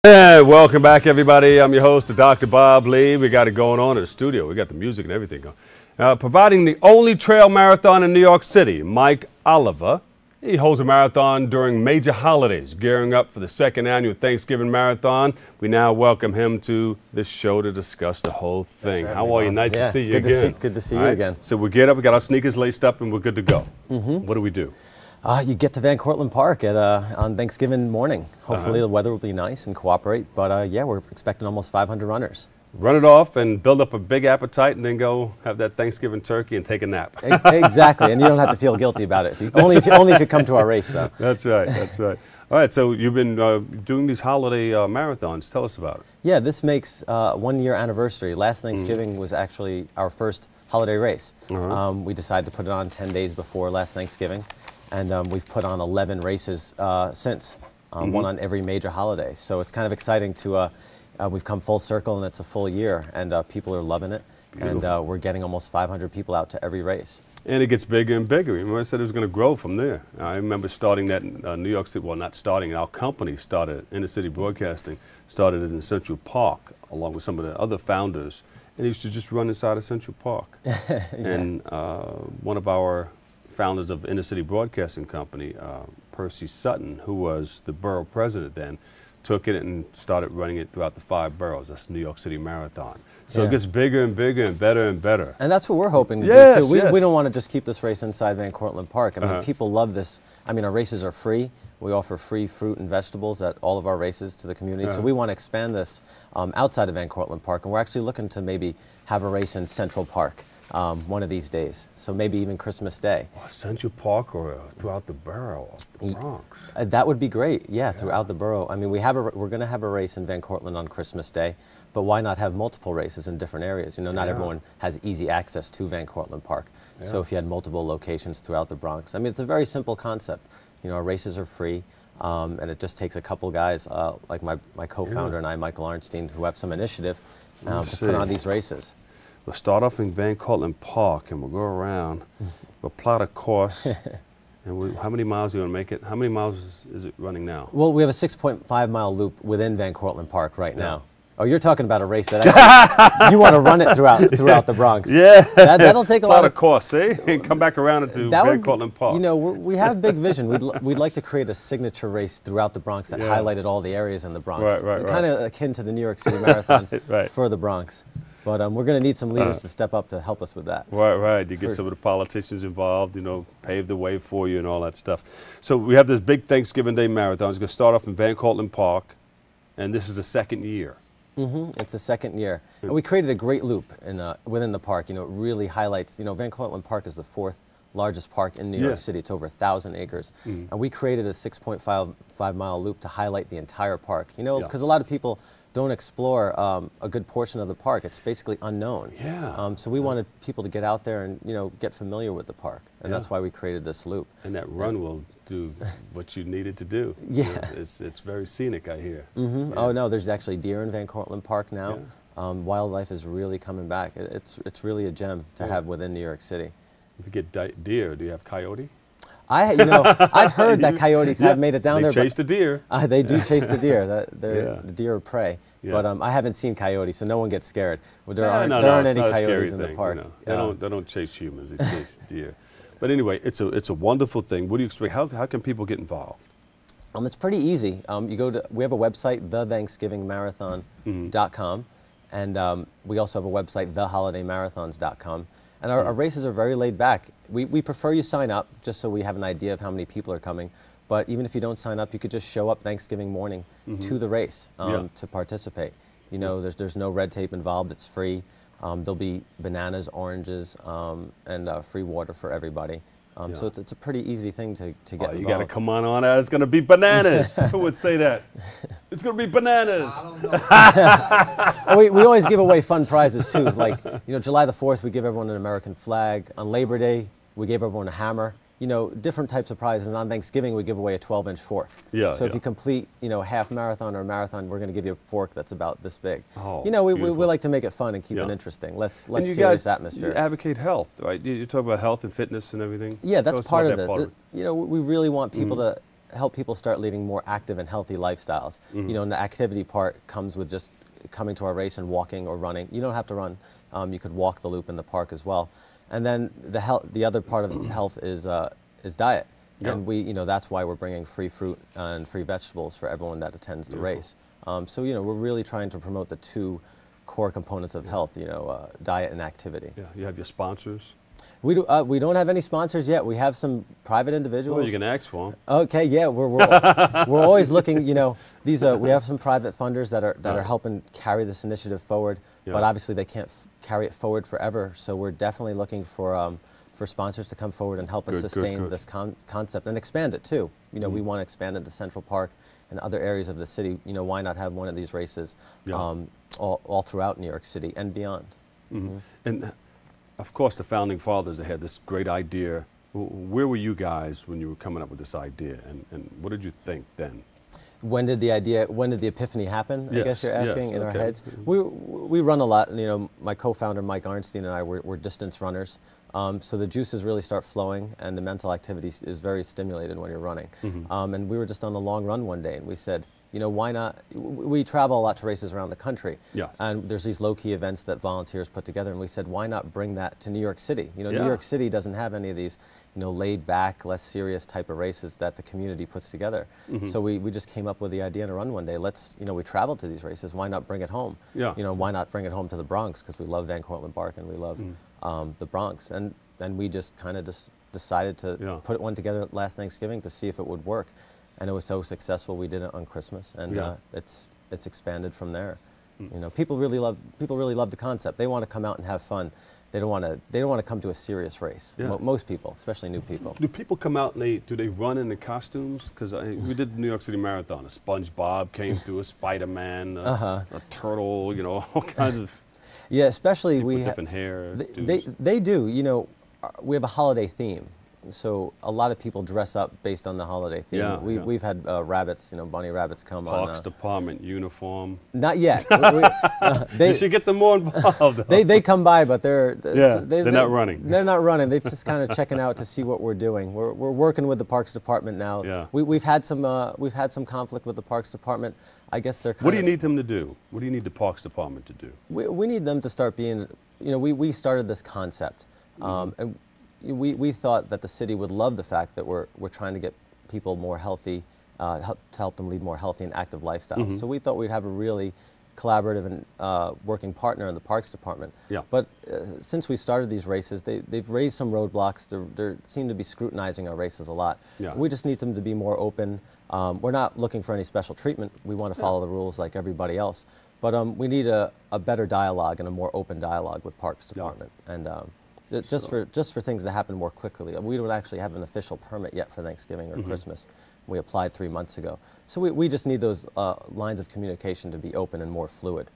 Welcome back, everybody. I'm your host, Dr. Bob Lee. We got it going on in the studio. We got the music and everything going. Providing the only trail marathon in New York City, Mike Oliva. He holds a marathon during major holidays, gearing up for the second annual Thanksgiving Marathon. We now welcome him to this show to discuss the whole thing. Right, how are you? Nice to see you again. Good to see you again. So we get up, we got our sneakers laced up, and we're good to go. What do we do? You get to Van Cortlandt Park on Thanksgiving morning. Hopefully the weather will be nice and cooperate, but yeah, we're expecting almost 500 runners. Run it off and build up a big appetite and then go have that Thanksgiving turkey and take a nap. Exactly, and you don't have to feel guilty about it. Only if you come to our race, though. That's right, that's right. All right, so you've been doing these holiday marathons. Tell us about it. Yeah, this makes 1 year anniversary. Last Thanksgiving was actually our first holiday race. We decided to put it on 10 days before last Thanksgiving, and we've put on 11 races since, one on every major holiday. So it's kind of exciting to we've come full circle, and it's a full year, and people are loving it. Beautiful. And we're getting almost 500 people out to every race. And it gets bigger and bigger. Remember I said it was going to grow from there. I remember starting that in New York City, well, not starting, our company started, Inner City Broadcasting, started it in Central Park, along with some of the other founders, and it used to just run inside of Central Park. And one of our founders of Inner City Broadcasting Company, Percy Sutton, who was the borough president then, took it and started running it throughout the 5 boroughs. That's New York City Marathon. So it gets bigger and bigger and better and better. And that's what we're hoping to do too. We don't want to just keep this race inside Van Cortlandt Park. I mean, people love this. I mean, our races are free. We offer free fruit and vegetables at all of our races to the community. So we want to expand this outside of Van Cortlandt Park, and we're actually looking to maybe have a race in Central Park one of these days. So maybe even Christmas Day. Central Park or throughout the borough of the Bronx. That would be great, yeah, throughout the borough. I mean, we're going to have a race in Van Cortlandt on Christmas Day, but why not have multiple races in different areas? You know, not everyone has easy access to Van Cortlandt Park. So if you had multiple locations throughout the Bronx. I mean, it's a very simple concept. You know, our races are free, and it just takes a couple guys, like my co-founder and I, Michael Arnstein, who have some initiative to put on these races. We'll start off in Van Cortlandt Park, and we'll go around. We'll plot a course. And how many miles do you want to make it? How many miles is it running now? Well, we have a 6.5-mile loop within Van Cortlandt Park right now. Oh, you're talking about a race that actually, you want to run it throughout the Bronx. Yeah. That'll take a lot of course, see? And come back around into Van Cortlandt Park. You know, we have big vision. We'd like to create a signature race throughout the Bronx that highlighted all the areas in the Bronx. Kind of akin to the New York City Marathon for the Bronx. But we're going to need some leaders to step up to help us with that. Right. You get some of the politicians involved, you know, pave the way for you and all that stuff. So we have this big Thanksgiving Day Marathon. It's going to start off in Van Cortlandt Park, and this is the second year. It's the second year. And we created a great loop within the park. You know, it really highlights, you know, Van Cortlandt Park is the 4th largest park in New York City. It's over 1,000 acres. And we created a 6.5-mile loop to highlight the entire park. You know, because a lot of people don't explore a good portion of the park. It's basically unknown. So we wanted people to get out there and, you know, get familiar with the park. And that's why we created this loop. And that run will do what you needed to do. You know, it's very scenic, I hear. Oh, no, there's actually deer in Van Cortlandt Park now. Wildlife is really coming back. It's really a gem to have within New York City. If you get deer, do you have coyote? You know, I've heard that coyotes have made it down there. They chase the deer. They do chase the deer. The deer are prey. But I haven't seen coyotes, so no one gets scared. Well, there aren't any coyotes in the park. You know. They don't chase humans. They chase deer. But anyway, it's a wonderful thing. What do you expect? How can people get involved? It's pretty easy. We have a website, thethanksgivingmarathon.com, and we also have a website, theholidaymarathons.com. And our races are very laid back. We prefer you sign up just so we have an idea of how many people are coming. But even if you don't sign up, you could just show up Thanksgiving morning to the race to participate. You know, there's no red tape involved. It's free. There'll be bananas, oranges, and free water for everybody. So it's a pretty easy thing to get involved. You got to come on out. It's going to be bananas. Who would say that? It's going to be bananas. We always give away fun prizes too. Like, you know, July the 4th, we give everyone an American flag. On Labor Day, we gave everyone a hammer. You know, different types of prizes. And on Thanksgiving, we give away a 12-inch fork. So if you complete, you know, a half marathon or a marathon, we're going to give you a fork that's about this big. You know, we like to make it fun and keep it interesting. Less serious atmosphere. You advocate health, right? You talk about health and fitness and everything. Yeah, that's part of it. You know, we really want people to help people start leading more active and healthy lifestyles. You know, and the activity part comes with just coming to our race and walking or running. You don't have to run. You could walk the loop in the park as well. And then the other part of health is diet. Yep. And we, you know, that's why we're bringing free fruit and free vegetables for everyone that attends the race. So, you know, we're really trying to promote the two core components of health, you know, diet and activity. Yeah, you have your sponsors. We don't have any sponsors yet. We have some private individuals. Well, you can ask for them. Okay, yeah, we're always looking. You know, we have some private funders that are helping carry this initiative forward. Yeah. But obviously they can't carry it forward forever. So we're definitely looking for sponsors to come forward and help us sustain this concept and expand it too. You know, we want to expand it to Central Park and other areas of the city. You know, why not have one of these races all throughout New York City and beyond? And of course, the founding fathers, they had this great idea. Where were you guys when you were coming up with this idea, and what did you think then? When did the epiphany happen? Yes, I guess you're asking in our okay. heads. We run a lot. You know, my co-founder Mike Arnstein and I we're distance runners. So the juices really start flowing, and the mental activity is very stimulated when you're running. And we were just on the long run one day, and we said, you know, why not? We travel a lot to races around the country, and there's these low-key events that volunteers put together, and we said, why not bring that to New York City? You know, New York City doesn't have any of these, you know, laid-back, less serious type of races that the community puts together. So we just came up with the idea to run one day. You know, we traveled to these races. Why not bring it home? You know, why not bring it home to the Bronx? Because we love Van Cortlandt Park and we love the Bronx. And then we just kind of decided to put one together last Thanksgiving to see if it would work. And it was so successful, we did it on Christmas, and it's expanded from there. You know, people really love the concept. They want to come out and have fun. They don't want to come to a serious race. Most people, especially new people. Do people come out and do they run in the costumes? Because we did the New York City Marathon. A SpongeBob came through, a Spider-Man, a turtle. You know, all kinds of. Yeah, especially we have different hair. They do. You know, we have a holiday theme. So a lot of people dress up based on the holiday theme. We've had rabbits, you know, bunny rabbits come on. Parks Department uniform. Not yet. You should get them more involved. They come by, but they're not running. They're not running. They're just kind of checking out to see what we're doing. We're working with the Parks Department now. We've had some conflict with the Parks Department. I guess they're. What do you need them to do? What do you need the Parks Department to do? We need them to start being. You know, we started this concept, and we thought that the city would love the fact that we're trying to get people more healthy, to help them lead more healthy and active lifestyles. So we thought we'd have a really collaborative and working partner in the Parks Department. But since we started these races, they've raised some roadblocks. They seem to be scrutinizing our races a lot. We just need them to be more open. We're not looking for any special treatment. We want to follow the rules like everybody else. But we need a better dialogue and a more open dialogue with Parks Department. And just for things to happen more quickly. We don't actually have an official permit yet for Thanksgiving or Christmas. We applied 3 months ago. So we just need those lines of communication to be open and more fluid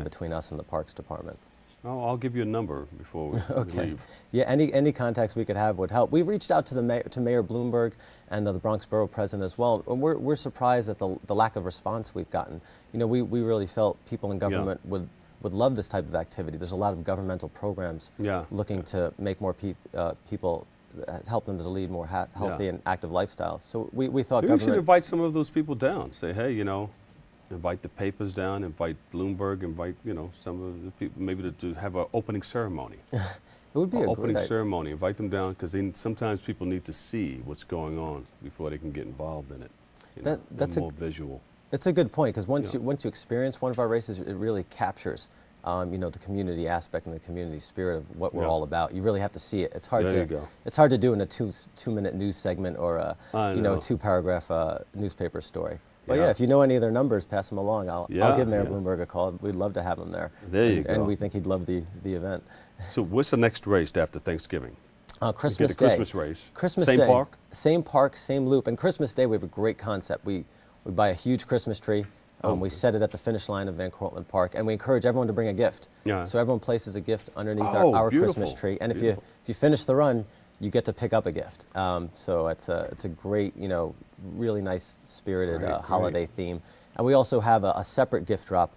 between us and the Parks Department. Oh, I'll give you a number before we leave. Yeah, any contacts we could have would help. We've reached out to Mayor Bloomberg and the Bronx Borough President as well. And we're surprised at the lack of response we've gotten. You know, we really felt people in government would love this type of activity. There's a lot of governmental programs looking to make more people, help them to lead more healthy and active lifestyles. So we thought maybe we should invite some of those people down. Say, hey, you know, invite the papers down, invite Bloomberg, invite, you know, some of the people, maybe to have an opening ceremony. It would be an opening ceremony. Invite them down, because sometimes people need to see what's going on before they can get involved in it. You know, that's more visual. It's a good point, because once you experience one of our races, it really captures, you know, the community aspect and the community spirit of what we're all about. You really have to see it. It's hard to do in a two-minute news segment or a 2-paragraph newspaper story. But yeah, if you know any of their numbers, pass them along. I'll give Mayor Bloomberg a call. We'd love to have him there. There you go. And we think he'd love the event. So what's the next race after Thanksgiving? Christmas Day. Christmas race. Christmas Day. Same park, same loop. And Christmas Day, we have a great concept. We buy a huge Christmas tree. We set it at the finish line of Van Cortlandt Park, and we encourage everyone to bring a gift. So everyone places a gift underneath our Christmas tree. And if you finish the run, you get to pick up a gift. So it's a great, you know, really nice spirited holiday theme. And we also have a separate gift drop.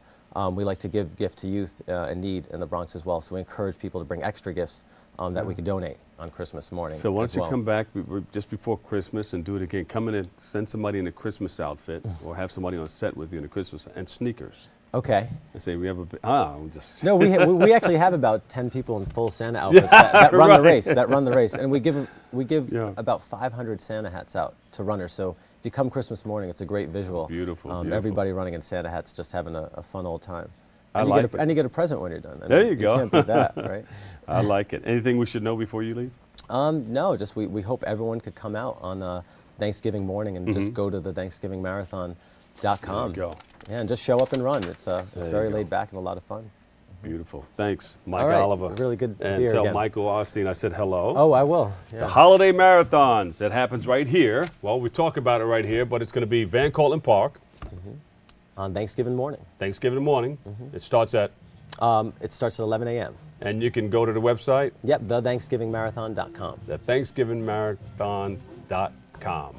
We like to give gift to youth in need in the Bronx as well. So we encourage people to bring extra gifts that we could donate on Christmas morning. So why as don't you well. come back just before Christmas and do it again? Come in and send somebody in a Christmas outfit, or have somebody on set with you in a Christmas and sneakers. Okay. And say we have a I'm just No, we actually have about 10 people in full Santa outfits that run the race. That run the race, and we give about 500 Santa hats out to runners. So if you come Christmas morning, it's a great visual. Beautiful, beautiful. Everybody running in Santa hats, just having a fun old time. I And like you get and you get a present when you're done. There you go. You can't beat that, right? I like it. Anything we should know before you leave? No, just we hope everyone could come out on Thanksgiving morning and just go to the ThanksgivingMarathon.com. There you go. Yeah, and just show up and run. It's very you go. laid back and a lot of fun. Beautiful. Thanks, Mike All right. Oliva. Really good to be And here tell again. Michael Osteen I said hello. Oh, I will. Yeah. The holiday marathons, that happens right here. Well, we talk about it right here, but it's going to be Van Cortlandt Park. On Thanksgiving morning. Thanksgiving morning. It starts at, It starts at 11 a.m. and you can go to the website, Yep, TheThanksgivingMarathon.com. TheThanksgivingMarathon.com.